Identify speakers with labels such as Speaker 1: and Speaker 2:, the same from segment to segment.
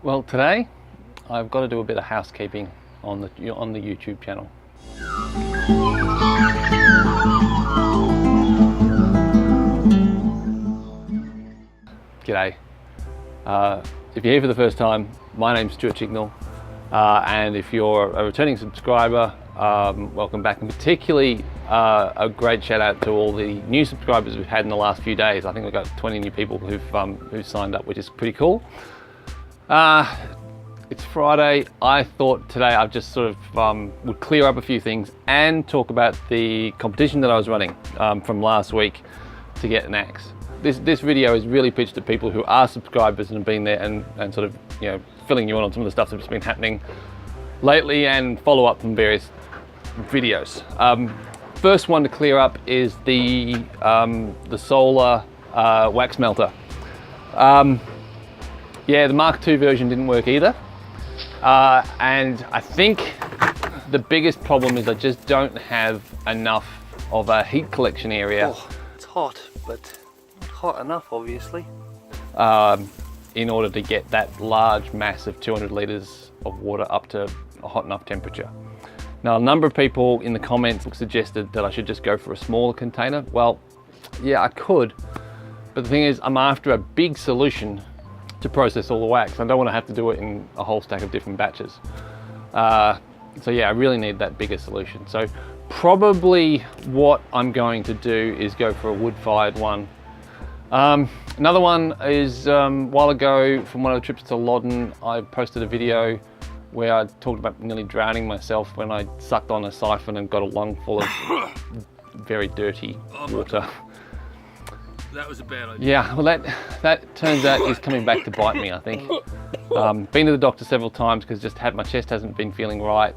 Speaker 1: Well, today I've got to do a bit of housekeeping on the YouTube channel. G'day. If you're here for the first time, my name's Stuart Chignell, and if you're a returning subscriber, welcome back, and particularly a great shout out to all the new subscribers we've had in the last few days. I think we've got 20 new people who've signed up, which is pretty cool. It's Friday. I thought today I'd just sort of would clear up a few things and talk about the competition that I was running from last week to get an axe. This video is really pitched at people who are subscribers and have been there and sort of, you know, filling you in on some of the stuff that's been happening lately and follow up from various videos. First one to clear up is the solar wax melter. Yeah, the Mark II version didn't work either. And I think the biggest problem is I just don't have enough of a heat collection area.
Speaker 2: Oh, it's hot, but not hot enough, obviously.
Speaker 1: In order to get that large mass of 200 litres of water up to a hot enough temperature. Now, a number of people in the comments suggested that I should just go for a smaller container. Well, yeah, I could, but the thing is, I'm after a big solution to process all the wax. I don't want to have to do it in a whole stack of different batches. So yeah, I really need that bigger solution. So probably what I'm going to do is go for a wood-fired one. Another one is, a while ago from one of the trips to Loddon, I posted a video where I talked about nearly drowning myself when I sucked on a siphon and got a lung full of very dirty water.
Speaker 2: That was a bad idea.
Speaker 1: Yeah, well that turns out is coming back to bite me, I think. Been to the doctor several times because just my chest hasn't been feeling right,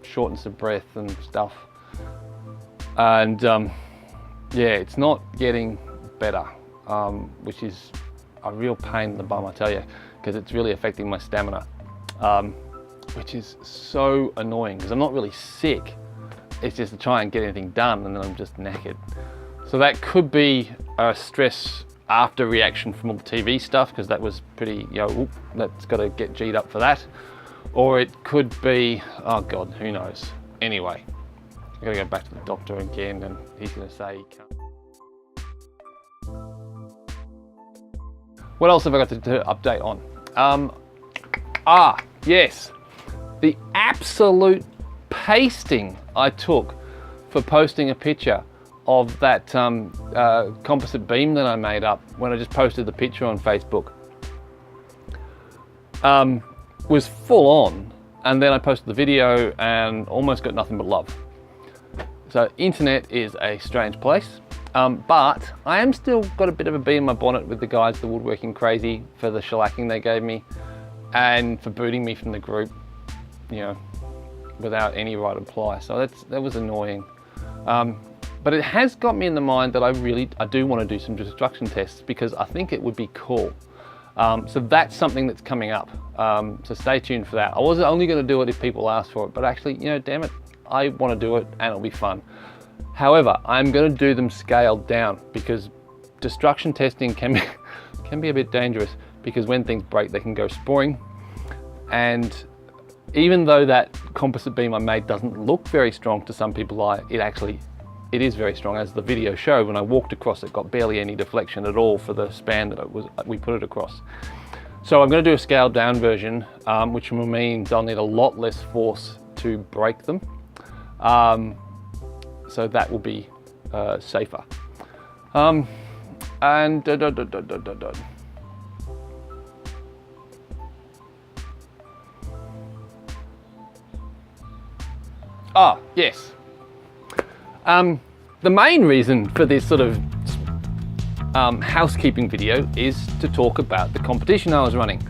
Speaker 1: shortness of breath and stuff. And yeah, it's not getting better, which is a real pain in the bum, I tell you, because it's really affecting my stamina, which is so annoying because I'm not really sick. It's just to try and get anything done and then I'm just knackered. So that could be a stress after reaction from all the TV stuff, because that was pretty, you know, that's got to get G'd up for that. Or it could be, oh God, who knows. Anyway, I've got to go back to the doctor again and he's going to say he can't. What else have I got to update on? Yes, the absolute pasting I took for posting a picture of that composite beam that I made up when I just posted the picture on Facebook was full on, and then I posted the video and almost got nothing but love. So internet is a strange place, but I am still got a bit of a bee in my bonnet with the guys, the Woodworking Crazy, for the shellacking they gave me and for booting me from the group, you know, without any right reply. So that was annoying. But it has got me in the mind that I do want to do some destruction tests because I think it would be cool. So that's something that's coming up. So stay tuned for that. I was only going to do it if people asked for it, but actually, you know, damn it, I want to do it and it'll be fun. However, I'm going to do them scaled down because destruction testing can be a bit dangerous because when things break, they can go sporing. And even though that composite beam I made doesn't look very strong to some people, it is very strong, as the video showed. When I walked across, it got barely any deflection at all for the span that we put it across. So I'm going to do a scaled down version, which means I'll need a lot less force to break them. So that will be safer. Yes. The main reason for this sort of housekeeping video is to talk about the competition I was running.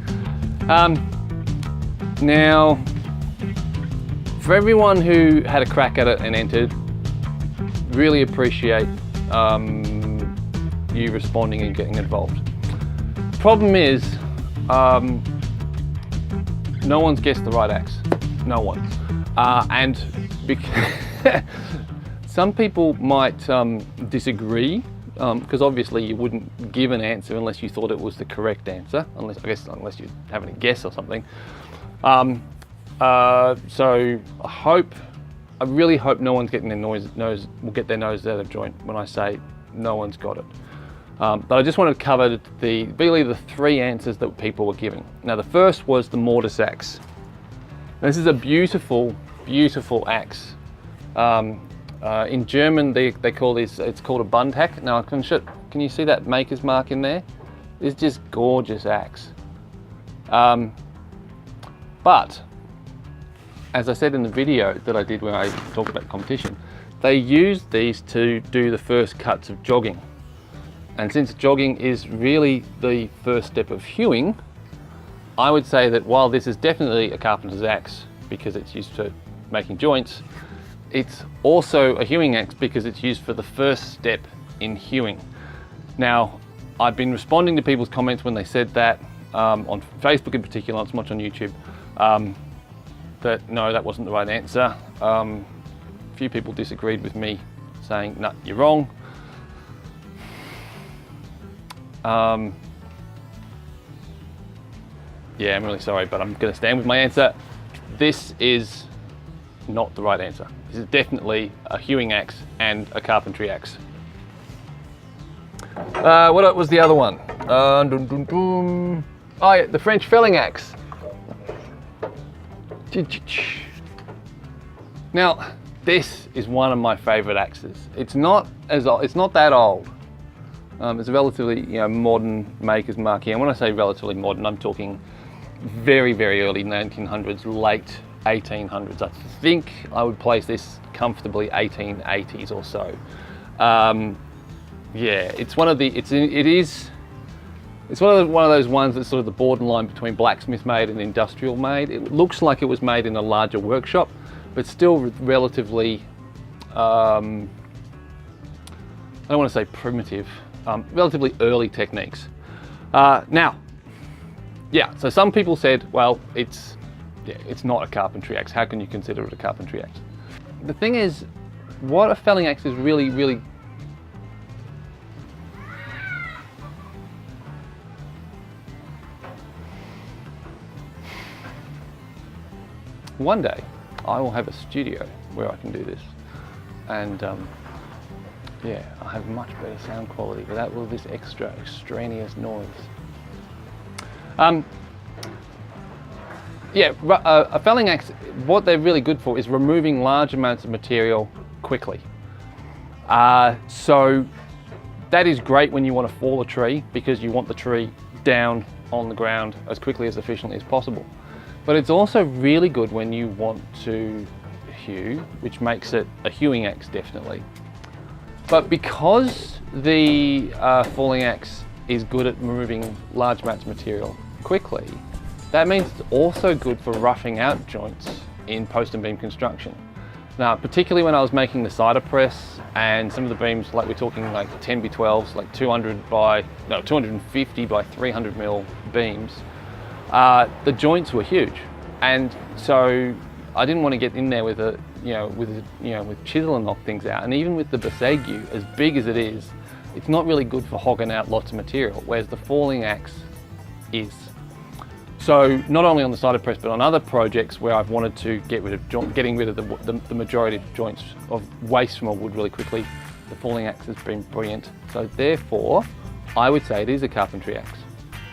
Speaker 1: Now, for everyone who had a crack at it and entered, really appreciate you responding and getting involved. The problem is, no one's guessed the right axe. No one. Some people might disagree because obviously you wouldn't give an answer unless you thought it was the correct answer, unless you're having a guess or something. So I really hope no one's getting will get their nose out of joint when I say no one's got it. But I just wanted to cover really the three answers that people were giving. Now the first was the mortise axe. This is a beautiful, beautiful axe. In German they call this, it's called a Bundhack. Now can you see that maker's mark in there? It's just gorgeous axe. But as I said in the video that I did when I talked about competition, they used these to do the first cuts of jogging. And since jogging is really the first step of hewing, I would say that while this is definitely a carpenter's axe because it's used for making joints, it's also a hewing axe because it's used for the first step in hewing. Now, I've been responding to people's comments when they said that, on Facebook in particular, not so much on YouTube, that no, that wasn't the right answer. A few people disagreed with me, saying, no, you're wrong. Yeah, I'm really sorry, but I'm going to stand with my answer. This is not the right answer. This is definitely a hewing axe and a carpentry axe. What was the other one? Oh yeah, the French felling axe. Now, this is one of my favorite axes. It's not that old. It's a relatively modern maker's mark here. And when I say relatively modern, I'm talking very, very early 1900s, late 1800s. I think I would place this comfortably 1880s or so. Yeah, it's one of those ones that's sort of the borderline between blacksmith made and industrial made. It looks like it was made in a larger workshop, but still relatively, I don't want to say primitive, relatively early techniques. Now, yeah, so some people said, well, it's not a carpentry axe. How can you consider it a carpentry axe? The thing is, what a felling axe is really, really one day I will have a studio where I can do this, and yeah, I'll have much better sound quality without all this extra extraneous noise. Yeah, a felling axe, what they're really good for is removing large amounts of material quickly. So that is great when you want to fall a tree because you want the tree down on the ground as quickly as efficiently as possible. But it's also really good when you want to hew, which makes it a hewing axe definitely. But because the falling axe is good at removing large amounts of material quickly, that means it's also good for roughing out joints in post and beam construction. Now, particularly when I was making the cider press and some of the beams, like we're talking like 10x12s, like 250 by 300 mil beams, the joints were huge. And so I didn't want to get in there with with chisel and knock things out. And even with the Besague, as big as it is, it's not really good for hogging out lots of material, whereas the falling axe is. So not only on the cider press, but on other projects where I've wanted to getting rid of the majority of joints of waste from a wood really quickly, the falling axe has been brilliant. So therefore, I would say it is a carpentry axe,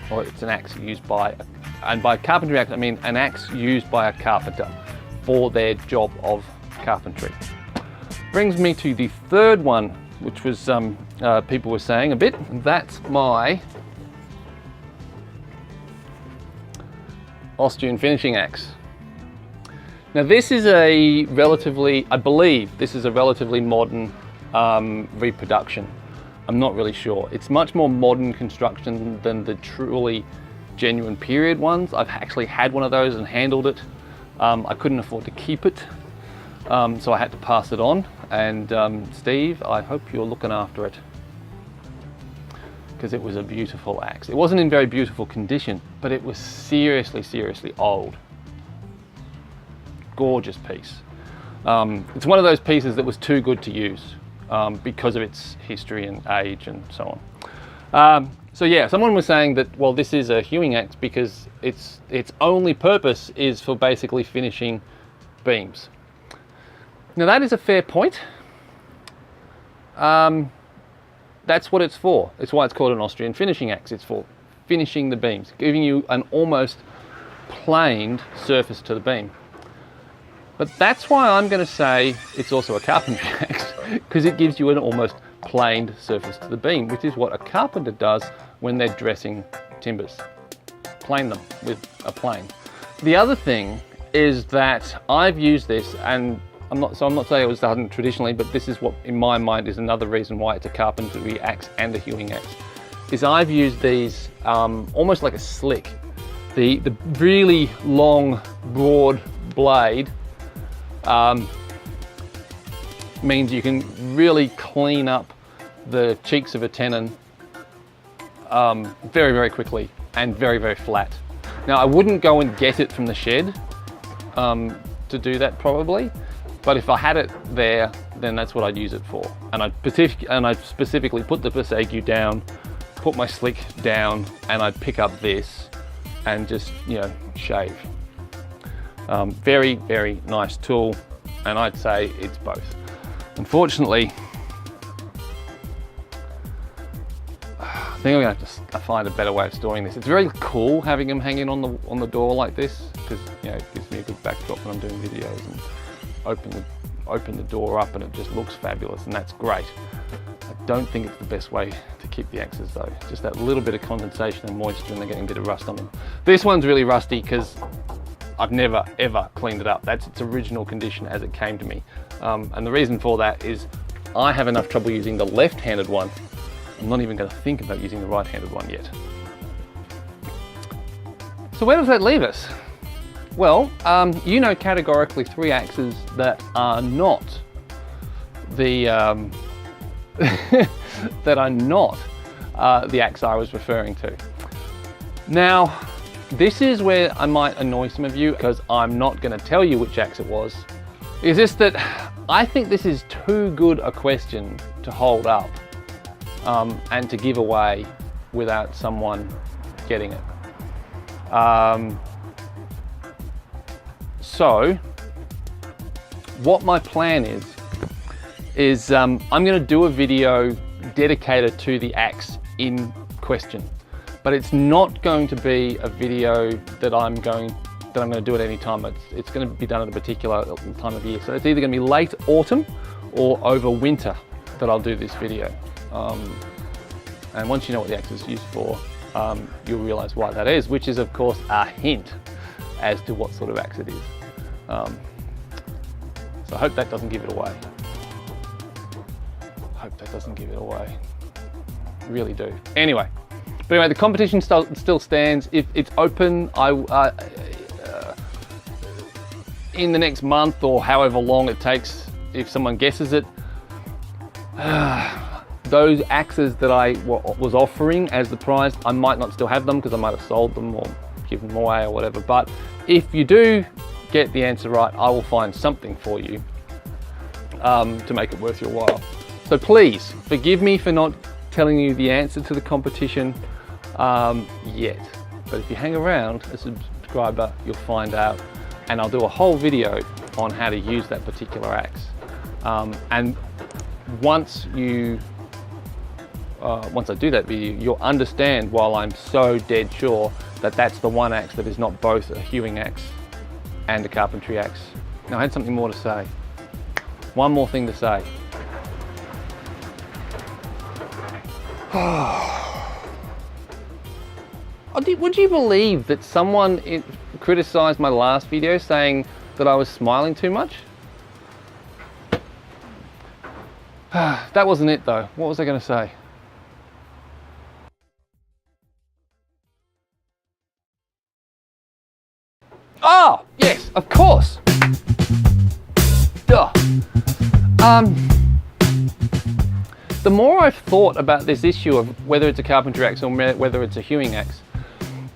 Speaker 1: or it's an axe used by, and by carpentry axe I mean an axe used by a carpenter for their job of carpentry. Brings me to the third one, which was people were saying a bit. That's my Austrian finishing axe. Now this is a relatively, I believe this is a relatively modern reproduction. I'm not really sure. It's much more modern construction than the truly genuine period ones. I've actually had one of those and handled it. I couldn't afford to keep it, so I had to pass it on. And Steve, I hope you're looking after it, because it was a beautiful axe. It wasn't in very beautiful condition, but it was seriously, seriously old. Gorgeous piece. It's one of those pieces that was too good to use. because of its history and age and so on. So yeah, someone was saying that, well, this is a hewing axe because its only purpose is for basically finishing beams. Now that is a fair point. That's what it's for. It's why it's called an Austrian finishing axe. It's for finishing the beams, giving you an almost planed surface to the beam. But that's why I'm going to say it's also a carpentry axe, because it gives you an almost planed surface to the beam, which is what a carpenter does when they're dressing timbers. Plane them with a plane. The other thing is that I've used this, and I'm not saying it was done traditionally, but this is what in my mind is another reason why it's a carpentry axe and a hewing axe, is I've used these almost like a slick. The really long, broad blade means you can really clean up the cheeks of a tenon very, very quickly and very, very flat. Now, I wouldn't go and get it from the shed to do that probably, but if I had it there, then that's what I'd use it for. And I'd specifically put the Passaigu down, put my slick down, and I'd pick up this and just, you know, shave. Very, very nice tool, and I'd say it's both. Unfortunately, I think I'm gonna have to find a better way of storing this. It's very cool having them hanging on the door like this, because, you know, it gives me a good backdrop when I'm doing videos, and open the door up and it just looks fabulous, and that's great. I don't think it's the best way to keep the axes though. Just that little bit of condensation and moisture and they're getting a bit of rust on them. This one's really rusty because I've never ever cleaned it up. That's its original condition as it came to me. And the reason for that is I have enough trouble using the left-handed one. I'm not even going to think about using the right-handed one yet. So where does that leave us? Well, you know categorically 3 axes that are not the that are not the axe I was referring to. Now, this is where I might annoy some of you, because I'm not going to tell you which axe it was. Is this that I think this is too good a question to hold up and to give away without someone getting it. So what my plan is I'm going to do a video dedicated to the axe in question, but it's not going to be a video that I'm going to do at any time. It's going to be done at a particular time of year. So it's either going to be late autumn or over winter that I'll do this video. And once you know what the axe is used for, you'll realize why that is, which is of course a hint as to what sort of axe it is. So I hope that doesn't give it away. Really do. Anyway, the competition still stands. If it's open, in the next month or however long it takes, if someone guesses it, those axes that I was offering as the prize, I might not still have them because I might have sold them or given them away or whatever. But if you do get the answer right, I will find something for you to make it worth your while. So please forgive me for not telling you the answer to the competition yet. But if you hang around as a subscriber, you'll find out, and I'll do a whole video on how to use that particular axe. And once I do that video, you'll understand why I'm so dead sure that that's the one axe that is not both a hewing axe and a carpentry axe. Now I had something more to say. One more thing to say. Would you believe that someone criticized my last video saying that I was smiling too much? That wasn't it though. What was I going to say? Oh, yes, of course. Duh. The more I've thought about this issue of whether it's a carpentry axe or whether it's a hewing axe,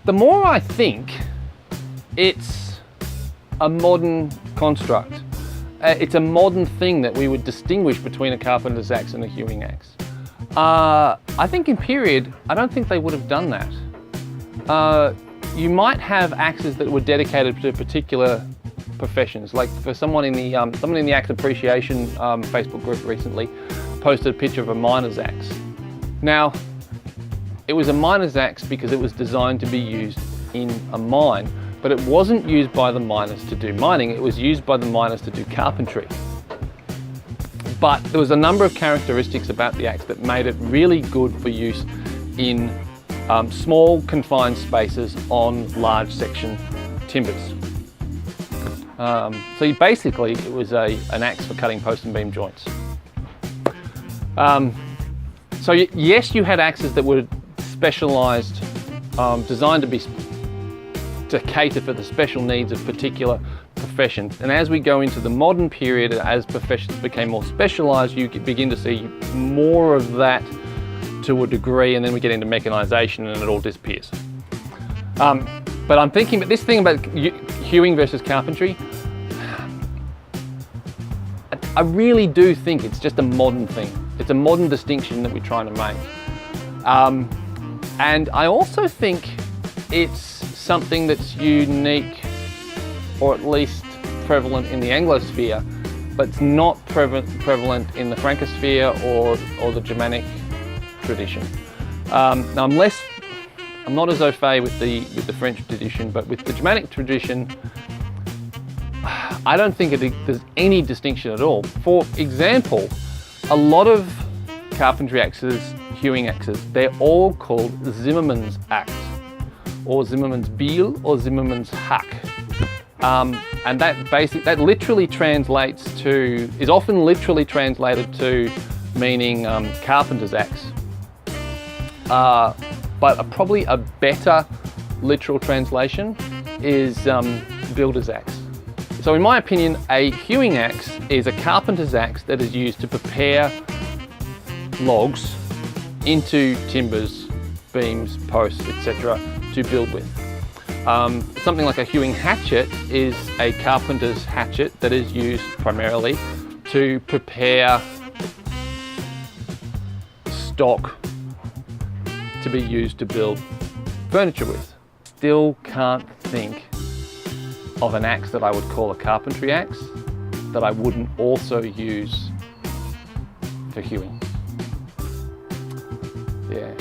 Speaker 1: the more I think it's a modern construct. it's a modern thing that we would distinguish between a carpenter's axe and a hewing axe. I think in period, I don't think they would have done that. You might have axes that were dedicated to particular professions. Like for someone in the axe appreciation Facebook group recently posted a picture of a miner's axe. Now, it was a miner's axe because it was designed to be used in a mine, but it wasn't used by the miners to do mining, it was used by the miners to do carpentry. But there was a number of characteristics about the axe that made it really good for use in small confined spaces on large section timbers. So basically it was an axe for cutting post and beam joints. So yes, you had axes that were specialised, designed to cater for the special needs of particular professions. And as we go into the modern period, as professions became more specialised, you begin to see more of that to a degree, and then we get into mechanisation and it all disappears. But I'm thinking about this thing about hewing versus carpentry. I really do think it's just a modern thing. It's a modern distinction that we're trying to make. And I also think it's something that's unique, or at least prevalent in the Anglosphere, but it's not prevalent in the Francosphere or the Germanic tradition. Now I'm not as au fait with the French tradition, but with the Germanic tradition, I don't think there's any distinction at all. For example, a lot of carpentry axes, hewing axes, they're all called Zimmermann's axe, or Zimmermann's Biel, or Zimmermann's Hack. And that literally translates to, is often literally translated to meaning carpenter's axe. But probably a better literal translation is builder's axe. So in my opinion, a hewing axe is a carpenter's axe that is used to prepare logs into timbers, beams, posts, etc. to build with. Something like a hewing hatchet is a carpenter's hatchet that is used primarily to prepare stock to be used to build furniture with. Still can't think of an axe that I would call a carpentry axe that I wouldn't also use for hewing. Yeah.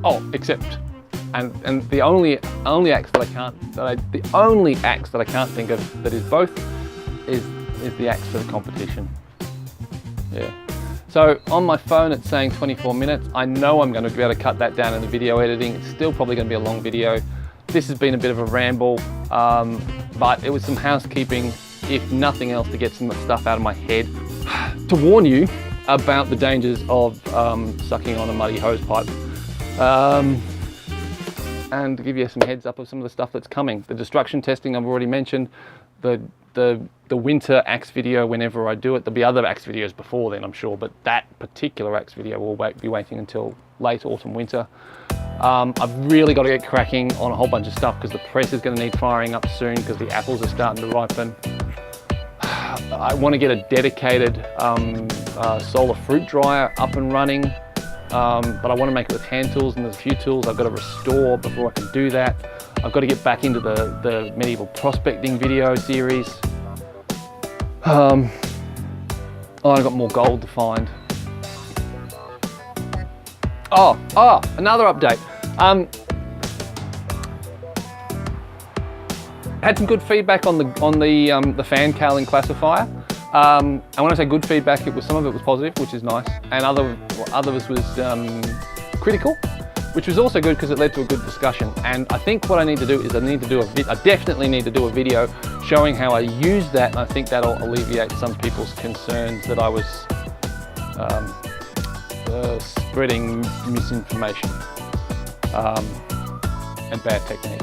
Speaker 1: Oh, except, and the only axe that I can't think of that is both is the axe for the competition. Yeah. So on my phone it's saying 24 minutes. I know I'm going to be able to cut that down in the video editing. It's still probably going to be a long video. This has been a bit of a ramble, but it was some housekeeping, if nothing else, to get some stuff out of my head. To warn you about the dangers of sucking on a muddy hose pipe. And to give you some heads up of some of the stuff that's coming. The destruction testing I've already mentioned, the winter axe video whenever I do it. There'll be other axe videos before then, I'm sure, but that particular axe video will be waiting until late autumn, winter. I've really got to get cracking on a whole bunch of stuff because the press is going to need firing up soon because the apples are starting to ripen. I want to get a dedicated solar fruit dryer up and running, but I want to make it with hand tools, and there's a few tools I've got to restore before I can do that. I've got to get back into the medieval prospecting video series. I've got more gold to find. Another update. Had some good feedback on the fan cowling classifier. And when I say good feedback, some of it was positive, which is nice, and others was critical, which was also good because it led to a good discussion. And I think what I need to do is I definitely need to do a video showing how I use that, and I think that'll alleviate some people's concerns that I was spreading misinformation and bad technique.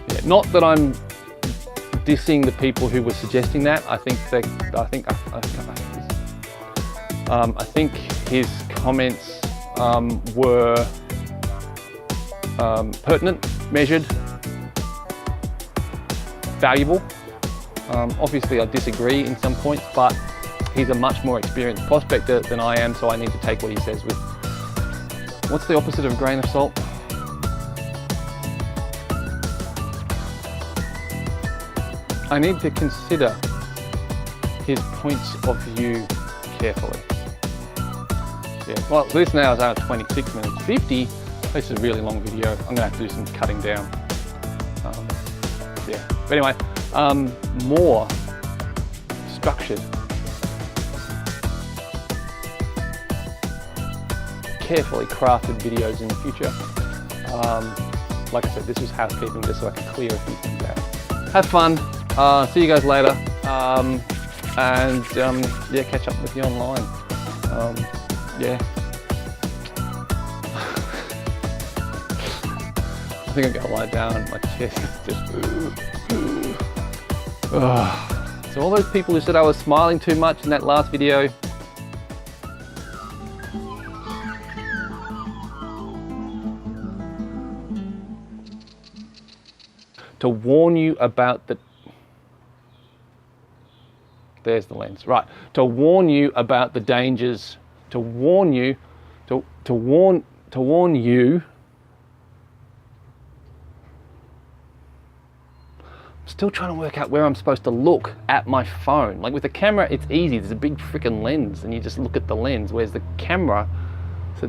Speaker 1: Yeah, not that I'm dissing the people who were suggesting that. I think his comments were pertinent, measured, valuable. Obviously I disagree in some points, but he's a much more experienced prospector than I am, so I need to take what he says with, what's the opposite of a grain of salt? I need to consider his points of view carefully. Yeah, well, this now is out 26 minutes 50. This is a really long video. I'm gonna have to do some cutting down. Yeah, but anyway, more structured, carefully crafted videos in the future. Like I said, this was housekeeping just so I can clear a few things out. Have fun. See you guys later. And yeah, catch up with you online. Yeah. I think I'm gonna lie down. My chest is just. So all those people who said I was smiling too much in that last video, to warn you about the, there's the lens, right, to warn you about the dangers, to warn you, to warn you. I'm still trying to work out where I'm supposed to look at my phone. Like with the camera, it's easy, there's a big freaking lens and you just look at the lens, whereas the camera, so